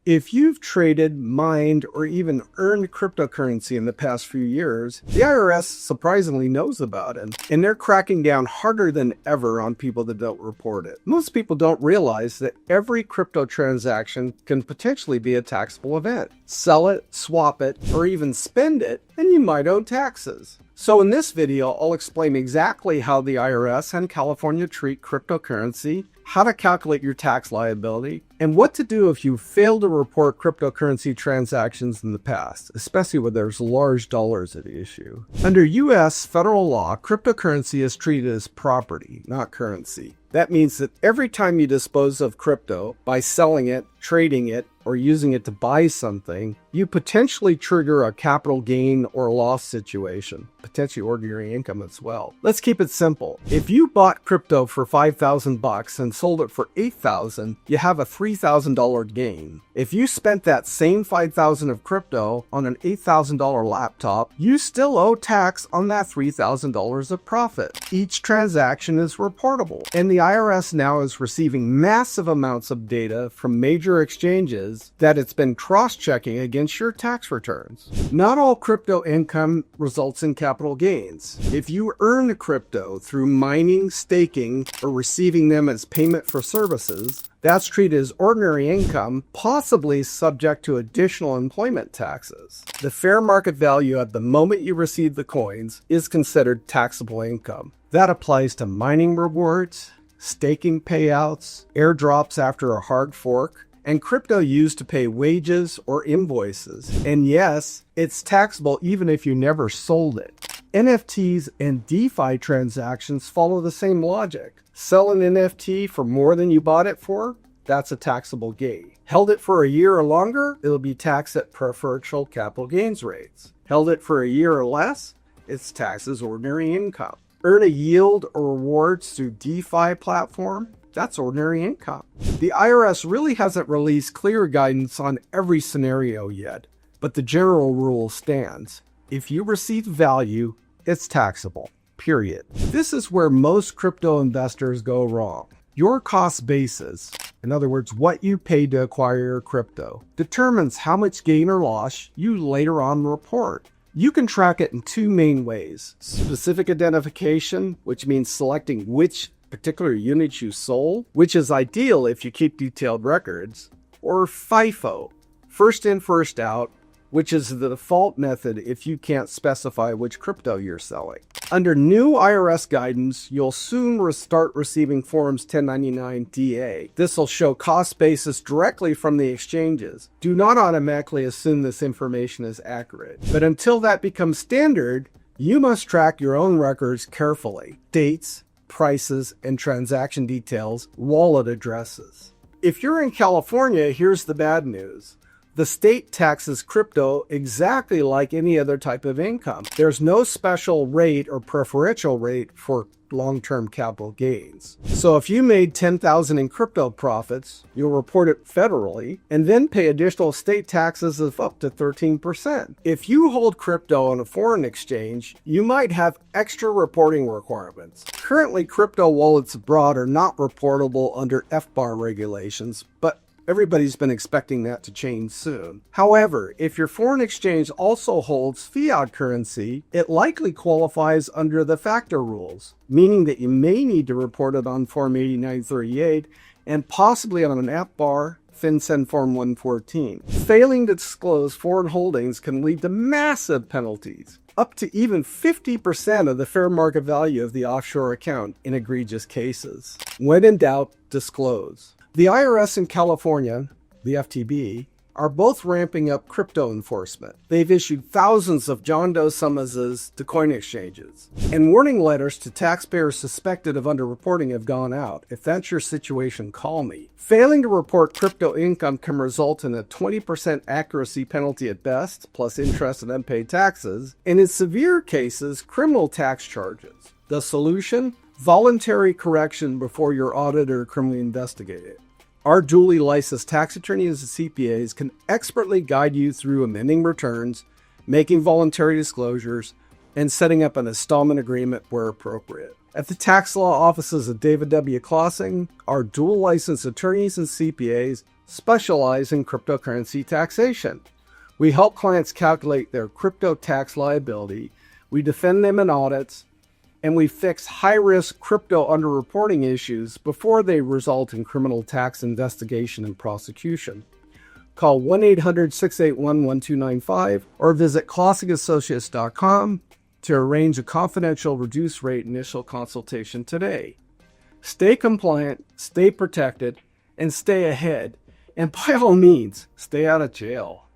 If you've traded, mined, or even earned cryptocurrency in the past few years, the IRS surprisingly knows about it, and they're cracking down harder than ever on people that don't report it. Most people don't realize that every crypto transaction can potentially be a taxable event. Sell it, swap it, or even spend it, and you might owe taxes. So in this video, I'll explain exactly how the IRS and California treat cryptocurrency, how to calculate your tax liability, and what to do if you fail to report cryptocurrency transactions in the past, especially when there's large dollars at issue. Under U.S. federal law, cryptocurrency is treated as property, not currency. That means that every time you dispose of crypto by selling it, trading it, or using it to buy something, you potentially trigger a capital gain or loss situation, potentially ordinary income as well. Let's keep it simple. If you bought crypto for $5,000 and sold it for $8,000, you have a $3,000 gain. If you spent that same $5,000 of crypto on an $8,000 laptop, you still owe tax on that $3,000 of profit. Each transaction is reportable, and the IRS now is receiving massive amounts of data from major exchanges that it's been cross-checking against your tax returns. Not all crypto income results in capital gains. If you earn crypto through mining, staking, or receiving them as payment for services, that's treated as ordinary income, possibly subject to additional employment taxes. The fair market value at the moment you receive the coins is considered taxable income. That applies to mining rewards, staking payouts, airdrops after a hard fork, and crypto used to pay wages or invoices. And yes, it's taxable even if you never sold it. NFTs and DeFi transactions follow the same logic. Sell an NFT for more than you bought it for, that's a taxable gain. Held it for a year or longer, it'll be taxed at preferential capital gains rates. Held it for a year or less, it's taxed as ordinary income. Earn a yield or rewards through DeFi platform, that's ordinary income. The IRS really hasn't released clear guidance on every scenario yet, but the general rule stands. If you receive value, it's taxable, period. This is where most crypto investors go wrong. Your cost basis, in other words, what you paid to acquire your crypto, determines how much gain or loss you later on report. You can track it in two main ways. Specific identification, which means selecting which particular units you sold, which is ideal if you keep detailed records, or FIFO, first in, first out, which is the default method if you can't specify which crypto you're selling. Under new IRS guidance, you'll soon start receiving Forms 1099-DA. This will show cost basis directly from the exchanges. Do not automatically assume this information is accurate. But until that becomes standard, you must track your own records carefully. Dates, prices, and transaction details, wallet addresses. If you're in California, here's the bad news. The state taxes crypto exactly like any other type of income. There's no special rate or preferential rate for long-term capital gains. So if you made $10,000 in crypto profits, you'll report it federally and then pay additional state taxes of up to 13%. If you hold crypto on a foreign exchange, you might have extra reporting requirements. Currently, crypto wallets abroad are not reportable under FBAR regulations, but everybody's been expecting that to change soon. However, if your foreign exchange also holds fiat currency, it likely qualifies under the factor rules, meaning that you may need to report it on Form 8938 and possibly on an FBAR FinCEN Form 114. Failing to disclose foreign holdings can lead to massive penalties, up to even 50% of the fair market value of the offshore account in egregious cases. When in doubt, disclose. The IRS in California, the FTB, are both ramping up crypto enforcement. They've issued thousands of John Doe summonses to coin exchanges, and warning letters to taxpayers suspected of underreporting have gone out. If that's your situation, call me. Failing to report crypto income can result in a 20% accuracy penalty at best, plus interest and unpaid taxes, and in severe cases, criminal tax charges. The solution? Voluntary correction before your auditor criminally investigated. Our duly licensed tax attorneys and CPAs can expertly guide you through amending returns, making voluntary disclosures, and setting up an installment agreement where appropriate. At the tax law offices of David W. Klasing, our dual licensed attorneys and CPAs specialize in cryptocurrency taxation. We help clients calculate their crypto tax liability, we defend them in audits, and we fix high-risk crypto underreporting issues before they result in criminal tax investigation and prosecution. Call 1-800-681-1295 or visit klasingassociates.com to arrange a confidential reduced-rate initial consultation today. Stay compliant, stay protected, and stay ahead. And by all means, stay out of jail.